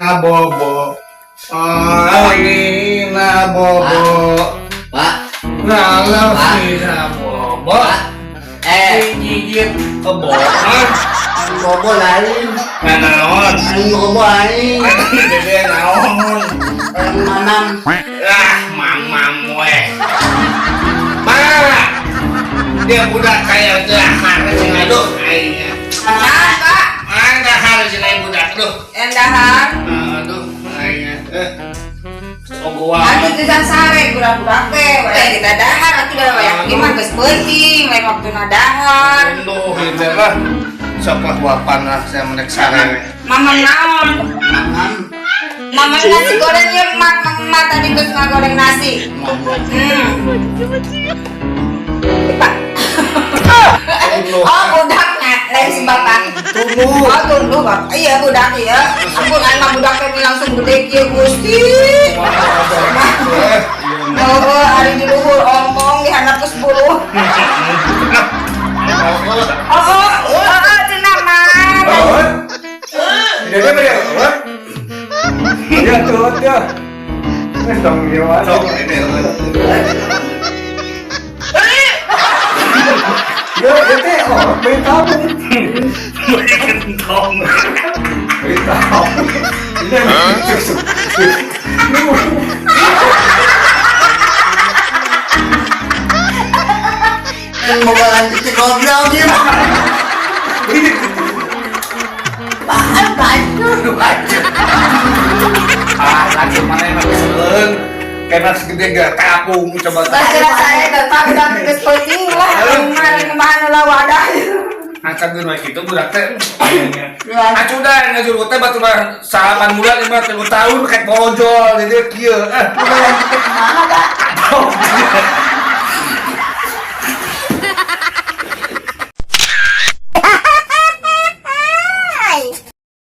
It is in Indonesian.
Abobo. Ini Nabobo. Pak. Nalau si Nabobo. Gigit kebobolan. Bobo lain. Naon? Bobo lain. Dede naon? Mamam. Mamam weh. Mana? Dia budak kayak dahar aduh aingnya. Pak. Dahar cenah budak aduh. Endahan. Aduh aingnya. Gua. Aduh tidak sare budak-budak teh. Wah kita dahar atuh da wayang gimana geus penting lain waktu dahar. Aduh itu lah. Sok lah wapan lah saya menek sare. Mamam naon? Mamam. Mamam nasi goreng ya mak tadi geus ngagoreng nasi. Pak. Oh budaknya lain si bapak. Tunggu. Oh tunggu bapak. Iya budak ya. Ampun anak budak teh langsung gede kieu Gusti. Oh, hari di luhur omong dihandap ke 10. Cenah mah. Dede beri apa? Ya tuh ya. Dong dia sok ini. Ya itu oh betah. Bentong. Betah. Yang mau lanjut ke ngobrol dia. Baju. Lanjut mana yang habis selen. Karena segede gak kapung coba. Kira saya datang udah geus penting lah. Kemana lah wadah. Angkat dulu gitu budak teh. Acudan ngajur teh batu mah salapan bulan 50 tahun kayak pojol jadi kieu. Udah lanjut ke mana, Pak?